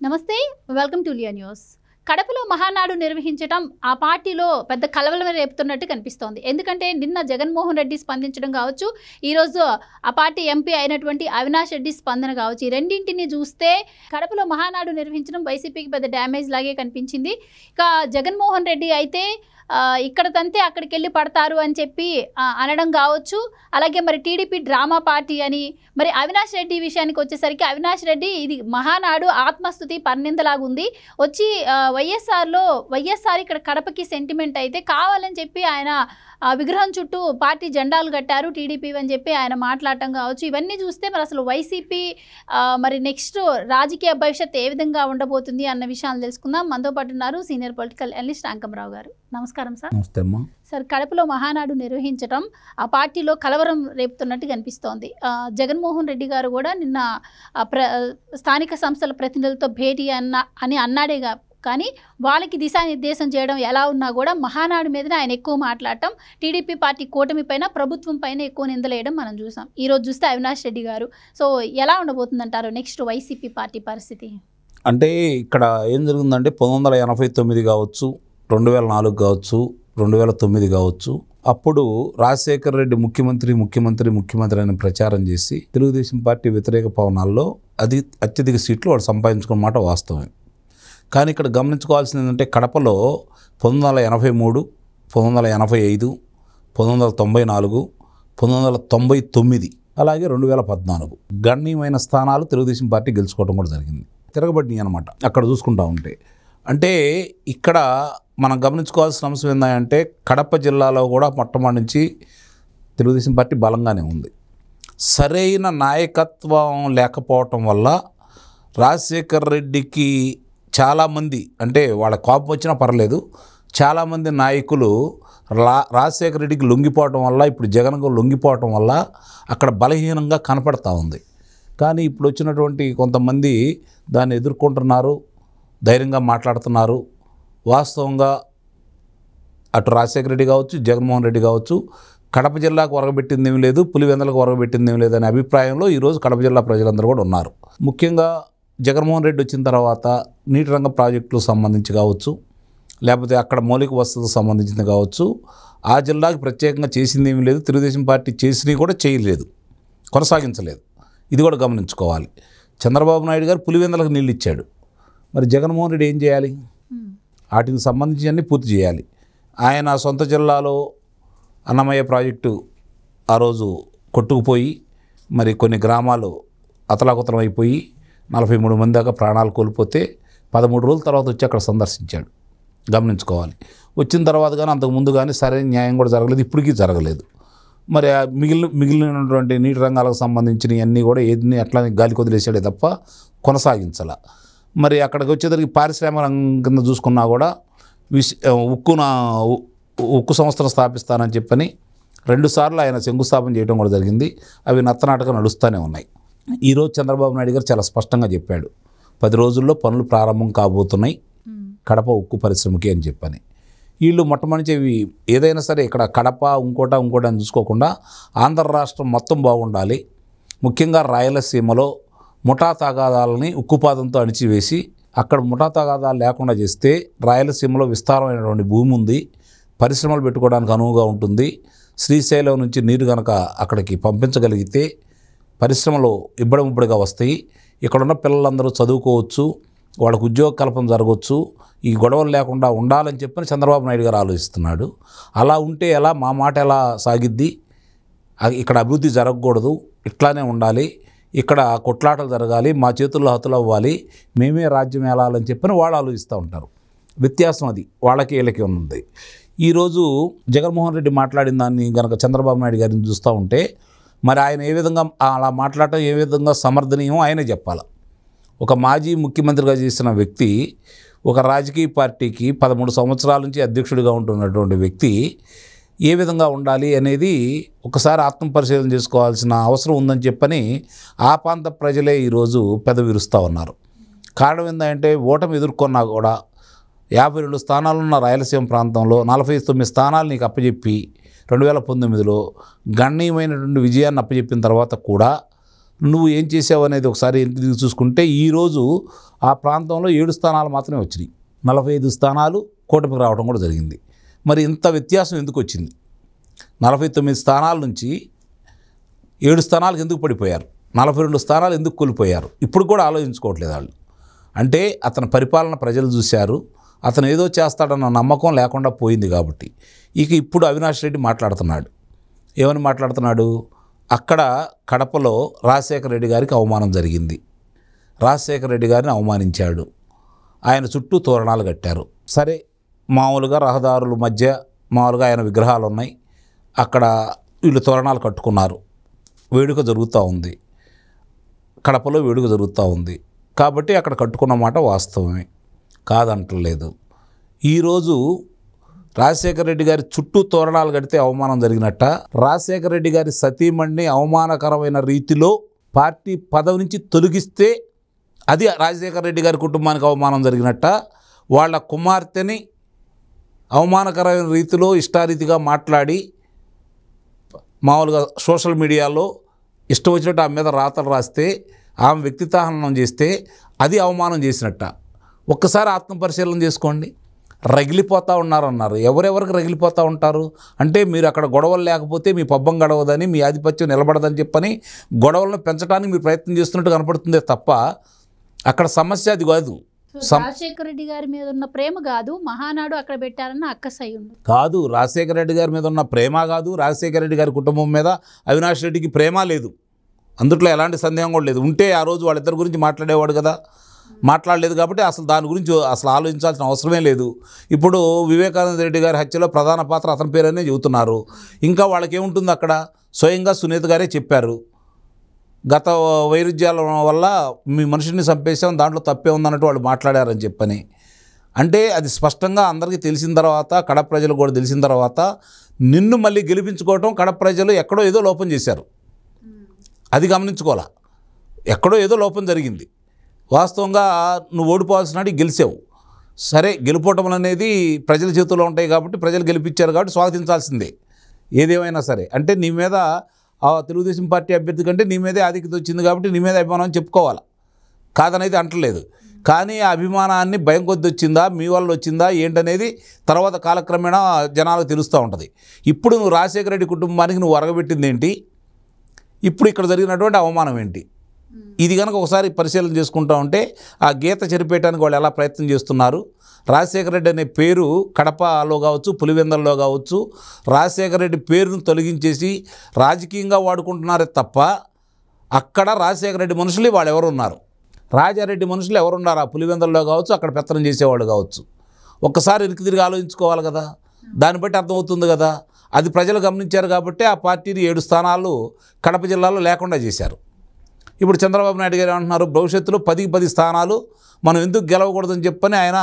నమస్తే, welcome to Liya news. కడపలో మహానాడు నిర్వహించడం ఆ పార్టీలో పెద్ద కలవరం రేపుతున్నట్టు కనిపిస్తోంది. ఎందుకంటే నిన్న జగన్మోహన్ రెడ్డి స్పందించడం కావచ్చు, ఈరోజు ఆ పార్టీ ఎంపీ అయినటువంటి అవినాష్ రెడ్డి స్పందన కావచ్చు, ఈ రెండింటిని చూస్తే కడపలో మహానాడు నిర్వహించడం వైసీపీకి పెద్ద డ్యామేజ్ లాగే కనిపించింది. ఇక జగన్మోహన్ రెడ్డి అయితే ఇక్కడ తంతే అక్కడికి వెళ్ళి పడతారు అని చెప్పి అనడం కావచ్చు. అలాగే మరి టీడీపీ డ్రామా పార్టీ అని, మరి అవినాష్ రెడ్డి విషయానికి వచ్చేసరికి అవినాష్ రెడ్డి ఇది మహానాడు ఆత్మస్తుతి పర్నిందలాగుంది. వచ్చి వైఎస్ఆర్ ఇక్కడ కడపకి సెంటిమెంట్ అయితే కావాలని చెప్పి ఆయన విగ్రహం చుట్టూ పార్టీ జెండాలు కట్టారు టీడీపీ అని చెప్పి ఆయన మాట్లాడటం కావచ్చు. ఇవన్నీ చూస్తే మరి అసలు వైసీపీ మరి నెక్స్ట్ రాజకీయ భవిష్యత్తు ఏ విధంగా ఉండబోతుంది అన్న విషయాలు తెలుసుకుందాం. మనతో పాటు ఉన్నారు సీనియర్ పొలిటికల్ అనలిస్ట్ అంకమరావు గారు. నమస్కారం సార్. నమస్తే అమ్మా. సార్, కడపలో మహానాడు నిర్వహించడం ఆ పార్టీలో కలవరం రేపుతున్నట్టు కనిపిస్తోంది. జగన్మోహన్ రెడ్డి గారు కూడా నిన్న స్థానిక సంస్థల ప్రతినిధులతో భేటీ అని అన్నాడే కానీ వాళ్ళకి దిశానిర్దేశం చేయడం ఎలా ఉన్నా కూడా మహానాడు మీదనే ఆయన ఎక్కువ మాట్లాడటం, టీడీపీ పార్టీ కూటమి పైన ప్రభుత్వం పైన ఎక్కువ నిందలేయడం మనం చూసాం. ఈరోజు చూస్తే అవినాష్ రెడ్డి గారు. సో ఎలా ఉండబోతుందంటారు నెక్స్ట్ వైసీపీ పార్టీ పరిస్థితి? అంటే ఇక్కడ ఏం జరిగిందంటే 1989 కావచ్చు, 2004 కావచ్చు, 2009 కావచ్చు, అప్పుడు రాజశేఖర్ రెడ్డి ముఖ్యమంత్రి అని ప్రచారం చేసి తెలుగుదేశం పార్టీ వ్యతిరేక పవనాల్లో అత్యధిక సీట్లు వాడు సంపాదించుకున్న మాట వాస్తవమే. కానీ ఇక్కడ గమనించుకోవాల్సింది ఏంటంటే కడపలో 1983, 1985, 1994, 1999 అలాగే 2014 గణనీయమైన స్థానాలు తెలుగుదేశం పార్టీ గెలుచుకోవడం కూడా జరిగింది. తిరగబడినాయి అనమాట అక్కడ చూసుకుంటా ఉంటే. అంటే ఇక్కడ మనం గమనించుకోవాల్సిన అంశం ఏంటంటే కడప జిల్లాలో కూడా మొట్టమొదటి నుంచి తెలుగుదేశం పార్టీ బలంగానే ఉంది. సరైన నాయకత్వం లేకపోవటం వల్ల రాజశేఖర్ రెడ్డికి చాలామంది, అంటే వాళ్ళ కోపం వచ్చినా పర్లేదు, చాలామంది నాయకులు రాజశేఖర రెడ్డికి లొంగిపోవటం వల్ల, ఇప్పుడు జగన్కు లొంగిపోవటం వల్ల అక్కడ బలహీనంగా కనపడతా ఉంది. కానీ ఇప్పుడు వచ్చినటువంటి కొంతమంది దాన్ని ఎదుర్కొంటున్నారు, ధైర్యంగా మాట్లాడుతున్నారు. వాస్తవంగా అటు రాజశేఖర రెడ్డి కావచ్చు, జగన్మోహన్ రెడ్డి కావచ్చు, కడప జిల్లాకు ఒరగబెట్టింది ఏమీ లేదు, పులివెందులకు ఒరగబెట్టింది ఏమీ లేదు అనే అభిప్రాయంలో ఈరోజు కడప జిల్లా ప్రజలందరూ కూడా ఉన్నారు. ముఖ్యంగా జగన్మోహన్ రెడ్డి వచ్చిన తర్వాత నీటి రంగ ప్రాజెక్టులకు సంబంధించి కావచ్చు, లేకపోతే అక్కడ మౌలిక వసతులకు సంబంధించింది కావచ్చు, ఆ జిల్లాకి ప్రత్యేకంగా చేసింది ఏమీ లేదు. తెలుగుదేశం పార్టీ చేసినవి కూడా చేయలేదు, కొనసాగించలేదు. ఇది కూడా గమనించుకోవాలి. చంద్రబాబు నాయుడు గారు పులివెందులకు నీళ్ళు ఇచ్చాడు, మరి జగన్మోహన్ రెడ్డి ఏం చేయాలి? వాటికి సంబంధించి అన్నీ పూర్తి చేయాలి. ఆయన సొంత జిల్లాలో అన్నమయ్య ప్రాజెక్టు ఆ రోజు కొట్టుకుపోయి మరి కొన్ని గ్రామాలు అతలాకుతలం అయిపోయి 43 మంది దాకా ప్రాణాలు కోల్పోతే 13 రోజుల తర్వాత వచ్చి అక్కడ సందర్శించాడు. గమనించుకోవాలి. వచ్చిన తర్వాత కానీ అంతకుముందు కానీ సరైన న్యాయం కూడా జరగలేదు, ఇప్పటికీ జరగలేదు. మరి మిగిలినటువంటి నీటి రంగాలకు సంబంధించినవి అన్నీ కూడా ఏది అట్లా గాలి కొదిలేసాడే తప్ప కొనసాగించాల. మరి అక్కడికి వచ్చేసరికి పారిశ్రామిక రంగం కింద చూసుకున్నా కూడా ఉక్కు సంస్థను స్థాపిస్తానని చెప్పని 2 సార్లు ఆయన శంకుస్థాపన చేయడం కూడా జరిగింది. అవి నత్తనాటకం నడుస్తూనే ఉన్నాయి. ఈరోజు చంద్రబాబు నాయుడు గారు చాలా స్పష్టంగా చెప్పాడు, 10 రోజుల్లో పనులు ప్రారంభం కాబోతున్నాయి కడప ఉక్కు పరిశ్రమకి అని చెప్పని. వీళ్ళు మొట్టమొదటి ఏదైనా సరే ఇక్కడ కడప ఇంకోట అని చూసుకోకుండా ఆంధ్ర రాష్ట్రం మొత్తం బాగుండాలి. ముఖ్యంగా రాయలసీమలో ముఠా తగాదాలని ఉక్కుపాదంతో అణిచివేసి అక్కడ ముఠా తగాదాలు లేకుండా చేస్తే రాయలసీమలో విస్తారమైనటువంటి భూమి ఉంది, పరిశ్రమలు పెట్టుకోవడానికి అనువుగా ఉంటుంది. శ్రీశైలం నుంచి నీరు కనుక అక్కడికి పంపించగలిగితే పరిశ్రమలు ఇబ్బడిముబ్బడిగా వస్తాయి. ఇక్కడున్న పిల్లలందరూ చదువుకోవచ్చు, వాళ్ళకు ఉద్యోగ కల్పన జరగవచ్చు, ఈ గొడవలు లేకుండా ఉండాలని చెప్పని చంద్రబాబు నాయుడు గారు ఆలోచిస్తున్నాడు. అలా ఉంటే ఎలా, మా మాట ఎలా సాగిద్ది? ఇక్కడ అభివృద్ధి జరగకూడదు, ఇట్లానే ఉండాలి, ఇక్కడ కొట్లాటలు జరగాలి, మా చేతుల్లో హతులు అవ్వాలి, మేమే రాజ్యం ఏలాలని చెప్పని వాళ్ళు ఆలోచిస్తూ ఉంటారు. వ్యత్యాసం అది వాళ్ళకి వీళ్ళకి ఉన్నది. ఈరోజు జగన్మోహన్ రెడ్డి మాట్లాడిన దాన్ని కనుక చంద్రబాబు నాయుడు గారిని చూస్తూ ఉంటే మరి ఆయన ఏ విధంగా అలా మాట్లాడటం ఏ విధంగా సమర్థనీయం ఆయనే చెప్పాలి. ఒక మాజీ ముఖ్యమంత్రిగా చేసిన వ్యక్తి, ఒక రాజకీయ పార్టీకి 13 సంవత్సరాల నుంచి అధ్యక్షుడిగా ఉంటున్నటువంటి వ్యక్తి ఏ విధంగా ఉండాలి అనేది ఒకసారి ఆత్మపరిశీలన చేసుకోవాల్సిన అవసరం ఉందని చెప్పని ఆ ప్రాంత ప్రజలే ఈరోజు పెదవిరుస్తూ ఉన్నారు. కారణం ఏంటంటే ఓటమి ఎదుర్కొన్నా కూడా 52 స్థానాలున్న రాయలసీమ ప్రాంతంలో 49 స్థానాలు నీకు అప్పచెప్పి 2019లో గణనీయమైనటువంటి విజయాన్ని అప్పచెప్పిన తర్వాత కూడా నువ్వు ఏం చేసావు అనేది ఒకసారి ఇంటికి చూసుకుంటే ఈరోజు ఆ ప్రాంతంలో 7 స్థానాలు మాత్రమే వచ్చినాయి. 45 స్థానాలు కూటమికి రావడం కూడా జరిగింది. మరి ఇంత వ్యత్యాసం ఎందుకు వచ్చింది? 49 స్థానాల నుంచి 7 స్థానాలకు ఎందుకు పడిపోయారు? 42 స్థానాలు ఎందుకు కోల్పోయారు? ఇప్పుడు కూడా ఆలోచించుకోవట్లేదు వాళ్ళు. అంటే అతని పరిపాలన ప్రజలు చూశారు, అతను ఏదో చేస్తాడన్న నమ్మకం లేకుండా పోయింది కాబట్టి. ఇక ఇప్పుడు అవినాష్ రెడ్డి మాట్లాడుతున్నాడు. ఏమని మాట్లాడుతున్నాడు? అక్కడ కడపలో రాజశేఖర రెడ్డి గారికి అవమానం జరిగింది, రాజశేఖర రెడ్డి గారిని అవమానించాడు, ఆయన చుట్టూ తోరణాలు కట్టారు. సరే, మామూలుగా రహదారుల మధ్య మామూలుగా ఆయన విగ్రహాలు ఉన్నాయి, అక్కడ వీళ్ళు తోరణాలు కట్టుకున్నారు, వేడుక జరుగుతూ ఉంది, కడపలో వేడుక జరుగుతూ ఉంది కాబట్టి అక్కడ కట్టుకున్న మాట వాస్తవమే, కాదంటలేదు. ఈరోజు రాజశేఖర రెడ్డి గారి చుట్టూ తోరణాలు కడితే అవమానం జరిగినట్ట, రాజశేఖర రెడ్డి గారి సతీమణిని అవమానకరమైన రీతిలో పార్టీ పదవి నుంచి తొలగిస్తే అది రాజశేఖర రెడ్డి గారి కుటుంబానికి అవమానం జరిగినట్ట, వాళ్ళ కుమార్తెని అవమానకరమైన రీతిలో ఇష్టారీతిగా మాట్లాడి మామూలుగా సోషల్ మీడియాలో ఇష్టం వచ్చినట్టు ఆమె మీద రాతలు రాస్తే, ఆమె వ్యక్తిత్వహననం చేస్తే అది అవమానం చేసినట్ట. ఒక్కసారి ఆత్మపరిశీలన చేసుకోండి. రగిలిపోతూ ఉన్నారన్నారు. ఎవరెవరికి రగిలిపోతూ ఉంటారు అంటే, మీరు అక్కడ గొడవలు లేకపోతే మీ పబ్బం గడవదని, మీ ఆధిపత్యం నిలబడదని చెప్పని గొడవలను పెంచడానికి మీరు ప్రయత్నం చేస్తున్నట్టు కనపడుతుందే తప్ప అక్కడ సమస్య అది కాదు. రాజశేఖర రెడ్డి గారి మీద ఉన్న ప్రేమ కాదు, మహానాడు అక్కడ పెట్టారన్న అక్కసై ఉంది కాదు. రాజశేఖర రెడ్డి గారి మీద ఉన్న ప్రేమ కాదు, రాజశేఖర రెడ్డి గారి కుటుంబం మీద అవినాష్ రెడ్డికి ప్రేమ లేదు, అందుట్లో ఎలాంటి సందేహం కూడా లేదు. ఉంటే ఆ రోజు వాళ్ళిద్దరి గురించి మాట్లాడేవాడు కదా, మాట్లాడలేదు కాబట్టి అసలు దాని గురించి అసలు ఆలోచించాల్సిన అవసరమే లేదు. ఇప్పుడు వివేకానంద రెడ్డి గారి హత్యలో ప్రధాన పాత్ర అతని పేరనే చెబుతున్నారు. ఇంకా వాళ్ళకేముంటుంది అక్కడ? స్వయంగా సునీత గారే చెప్పారు, గత వైరుధ్యాల వల్ల మీ మనిషిని చంపేసాం, దాంట్లో తప్పే ఉందన్నట్టు వాళ్ళు మాట్లాడారని చెప్పని. అంటే అది స్పష్టంగా అందరికీ తెలిసిన తర్వాత, కడప ప్రజలు కూడా తెలిసిన తర్వాత నిన్ను మళ్ళీ గెలిపించుకోవటం కడప ప్రజలు ఎక్కడో ఏదో లోపం చేశారు, అది గమనించుకోవాలా. ఎక్కడో ఏదో లోపం జరిగింది. వాస్తవంగా నువ్వు ఓడిపోవాల్సినట్టు గెలిచావు. సరే, గెలుపోవటం అనేది ప్రజల చేతుల్లో ఉంటాయి కాబట్టి ప్రజలు గెలిపించారు కాబట్టి స్వాగతించాల్సిందే ఏదేమైనా సరే. అంటే నీ మీద ఆ తెలుగుదేశం పార్టీ అభ్యర్థి కంటే నీ మీదే ఆధిక్యత వచ్చింది కాబట్టి నీ మీద అభిమానం చెప్పుకోవాలి, కాదనేది అంటలేదు. కానీ ఆ అభిమానాన్ని భయం కొద్ది వచ్చిందా, మీ వల్ల వచ్చిందా ఏంటనేది తర్వాత కాలక్రమేణా జనాలకు తెలుస్తూ ఉంటుంది. ఇప్పుడు నువ్వు రాజశేఖర రెడ్డి కుటుంబానికి నువ్వు అరగబెట్టింది ఏంటి, ఇప్పుడు ఇక్కడ జరిగినటువంటి అవమానం ఏంటి, ఇది కనుక ఒకసారి పరిశీలన చేసుకుంటా ఉంటే ఆ గీత చెరిపేయడానికి వాళ్ళు ఎలా ప్రయత్నం చేస్తున్నారు. రాజశేఖర రెడ్డి అనే పేరు కడపలో కావచ్చు, పులివెందల్లో కావచ్చు, రాజశేఖర రెడ్డి పేరును తొలగించేసి రాజకీయంగా వాడుకుంటున్నారే తప్ప అక్కడ రాజశేఖర రెడ్డి మనుషులు వాళ్ళు ఎవరు ఉన్నారు, రాజారెడ్డి మనుషులు ఎవరున్నారు ఆ పులివెందల్లో కావచ్చు, అక్కడ పెత్తనం చేసేవాళ్ళు కావచ్చు. ఒక్కసారి ఇరికి తిరిగి ఆలోచించుకోవాలి కదా, దాన్ని బట్టి అర్థమవుతుంది కదా. అది ప్రజలు గమనించారు కాబట్టి ఆ పార్టీని 7 స్థానాలు కడప జిల్లాలో లేకుండా చేశారు. ఇప్పుడు చంద్రబాబు నాయుడు గారు అంటున్నారు, భవిష్యత్తులో 10కి 10 స్థానాలు మనం ఎందుకు గెలవకూడదని చెప్పని ఆయన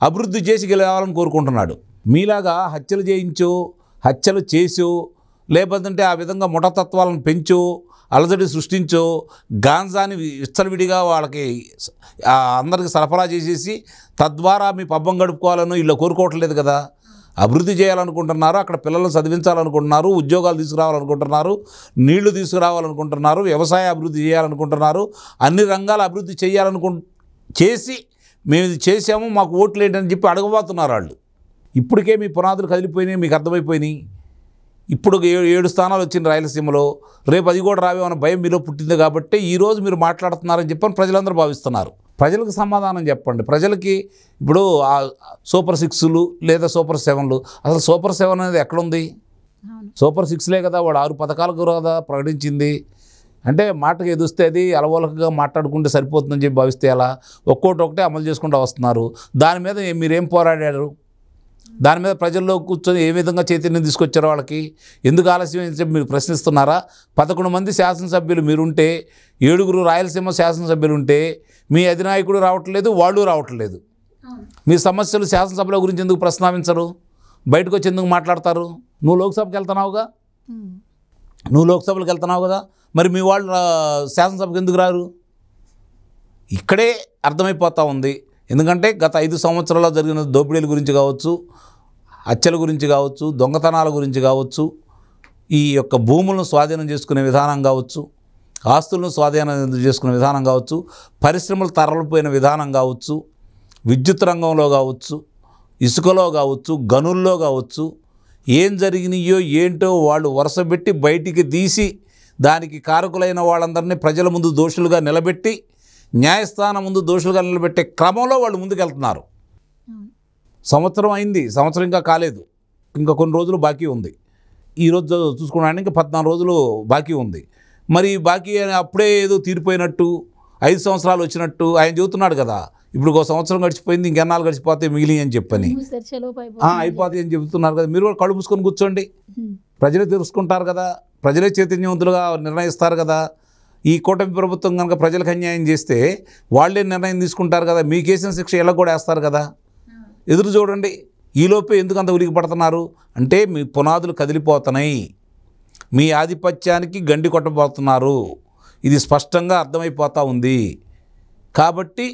అభివృద్ధి చేసి గెలవాలని కోరుకుంటున్నాడు. మీలాగా హత్యలు చేయించో, హత్యలు చేసో, లేకపోతే ఆ విధంగా ముఠతత్వాలను పెంచో, అలజడి సృష్టించో, గాంజాని విచ్చలవిడిగా వాళ్ళకి అందరికి సరఫరా చేసేసి తద్వారా మీ పబ్బం గడుపుకోవాలని వీళ్ళు కోరుకోవట్లేదు కదా. అభివృద్ధి చేయాలనుకుంటున్నారు, అక్కడ పిల్లలను చదివించాలనుకుంటున్నారు, ఉద్యోగాలు తీసుకురావాలనుకుంటున్నారు, నీళ్లు తీసుకురావాలనుకుంటున్నారు, వ్యవసాయ అభివృద్ధి చేయాలనుకుంటున్నారు, అన్ని రంగాల అభివృద్ధి చేసి మేము ఇది చేసాము మాకు ఓట్లు ఏంటని చెప్పి అడగబోతున్నారు వాళ్ళు. ఇప్పటికే మీ పునాదులు కదిలిపోయినాయి, మీకు అర్థమైపోయినాయి. ఇప్పుడు 7 స్థానాలు వచ్చిన రాయలసీమలో, రేపు అది కూడా రావేమన్న భయం మీలో పుట్టింది కాబట్టి ఈరోజు మీరు మాట్లాడుతున్నారని చెప్పని ప్రజలందరూ భావిస్తున్నారు. ప్రజలకు సమాధానం చెప్పండి. ప్రజలకి ఇప్పుడు ఆ సూపర్ 6లు లేదా సూపర్ 7లు, అసలు సూపర్ 7 అనేది ఎక్కడుంది? సూపర్ 6లే కదా, వాడు 6 పథకాలకు కదా ప్రకటించింది. అంటే మాటకు ఎదుస్తే అది అలవోలకగా మాట్లాడుకుంటే సరిపోతుందని చెప్పి భావిస్తే ఎలా? ఒక్కొక్కటే అమలు చేసుకుంటూ వస్తున్నారు. దాని మీద మీరేం పోరాడారు? దాని మీద ప్రజల్లో కూర్చొని ఏ విధంగా చైతన్యం తీసుకొచ్చారో వాళ్ళకి ఎందుకు ఆలస్యం అని చెప్పి మీరు ప్రశ్నిస్తున్నారా? 11 మంది శాసనసభ్యులు మీరుంటే, 7గురు రాయలసీమ శాసనసభ్యులు ఉంటే మీ అధినాయకుడు రావట్లేదు, వాళ్ళు రావట్లేదు. మీ సమస్యలు శాసనసభల గురించి ఎందుకు ప్రస్తావించరు? బయటకు వచ్చి ఎందుకు మాట్లాడతారు? నువ్వు లోక్సభకి వెళ్తున్నావుగా, నువ్వు లోక్సభలకు వెళ్తున్నావు కదా, మరి మీ వాళ్ళు శాసనసభకు ఎందుకు రారు? ఇక్కడే అర్థమైపోతూ ఉంది. ఎందుకంటే గత 5 సంవత్సరాల్లో జరిగిన దోపిడీల గురించి కావచ్చు, హత్యల గురించి కావచ్చు, దొంగతనాల గురించి కావచ్చు, ఈ యొక్క భూములను స్వాధీనం చేసుకునే విధానం కావచ్చు, ఆస్తులను స్వాధీనం చేసుకునే విధానం కావచ్చు, పరిశ్రమలు తరలిపోయిన విధానం కావచ్చు, విద్యుత్ రంగంలో కావచ్చు, ఇసుకలో కావచ్చు, గనుల్లో కావచ్చు, ఏం జరిగినాయో ఏంటో వాళ్ళు వరుసపెట్టి బయటికి తీసి దానికి కారకులైన వాళ్ళందరినీ ప్రజల ముందు దోషులుగా నిలబెట్టి న్యాయస్థానం ముందు దోషులుగా నిలబెట్టే క్రమంలో వాళ్ళు ముందుకెళ్తున్నారు. సంవత్సరం అయింది, సంవత్సరం ఇంకా కాలేదు, ఇంకా కొన్ని రోజులు బాకీ ఉంది. ఈరోజు చూసుకున్నాను ఇంకా 14 రోజులు బాకీ ఉంది. మరి బాకీ అప్పుడే ఏదో తీరిపోయినట్టు 5 సంవత్సరాలు వచ్చినట్టు ఆయన చెబుతున్నాడు కదా. ఇప్పుడు ఒక సంవత్సరం గడిచిపోయింది, ఇంకెన్నాళ్ళు గడిచిపోతే మిగిలి అని చెప్పని అయిపోతాయి అని చెబుతున్నారు కదా. మీరు కూడా కళ్ళు మూసుకొని కూర్చోండి, ప్రజలే తెలుసుకుంటారు కదా, ప్రజలే చైతన్యవంతులుగా నిర్ణయిస్తారు కదా. ఈ కూటమి ప్రభుత్వం కనుక ప్రజలకు అన్యాయం చేస్తే వాళ్ళే నిర్ణయం తీసుకుంటారు కదా, మీ కేసిన శిక్ష ఎలా కూడా వేస్తారు కదా. ఎదురు చూడండి. ఈలోపే ఎందుకు అంత ఉలికి పడుతున్నారు అంటే మీ పునాదులు కదిలిపోతున్నాయి, మీ ఆధిపత్యానికి గండి కొట్టబోతున్నారు, ఇది స్పష్టంగా అర్థమైపోతూ ఉంది. కాబట్టి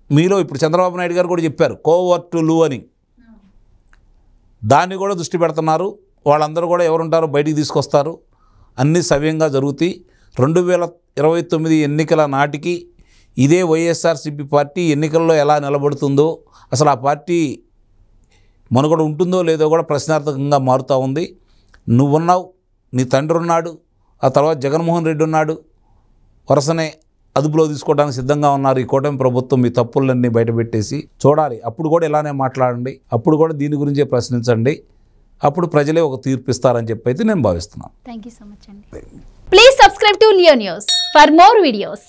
మీలో ఇప్పుడు చంద్రబాబు నాయుడు గారు కూడా చెప్పారు కోవర్టులు అని, దాన్ని కూడా దృష్టి పెడుతున్నారు. వాళ్ళందరూ కూడా ఎవరుంటారో బయటికి తీసుకొస్తారు, అన్నీ సవ్యంగా జరుగుతాయి. 2029 ఎన్నికల నాటికి ఇదే వైఎస్ఆర్సీపీ పార్టీ ఎన్నికల్లో ఎలా నిలబడుతుందో, అసలు ఆ పార్టీ మనుగడ ఉంటుందో లేదో కూడా ప్రశ్నార్థకంగా మారుతూ ఉంది. నువ్వున్నావు, నీ తండ్రి ఉన్నాడు, ఆ తర్వాత జగన్మోహన్ రెడ్డి ఉన్నాడు, వరుసనే అదుపులో తీసుకోవడానికి సిద్ధంగా ఉన్నారు. ఈ కూటమి ప్రభుత్వం మీ తప్పులన్నీ బయటపెట్టేసి చూడాలి. అప్పుడు కూడా ఇలానే మాట్లాడండి, అప్పుడు కూడా దీని గురించే ప్రశ్నించండి, అప్పుడు ప్రజలే ఒక తీర్పు ఇస్తారని చెప్పి అయితే నేను భావిస్తున్నాను. థ్యాంక్ యూ సో మచ్ అండి. Please subscribe to Leo news for more videos.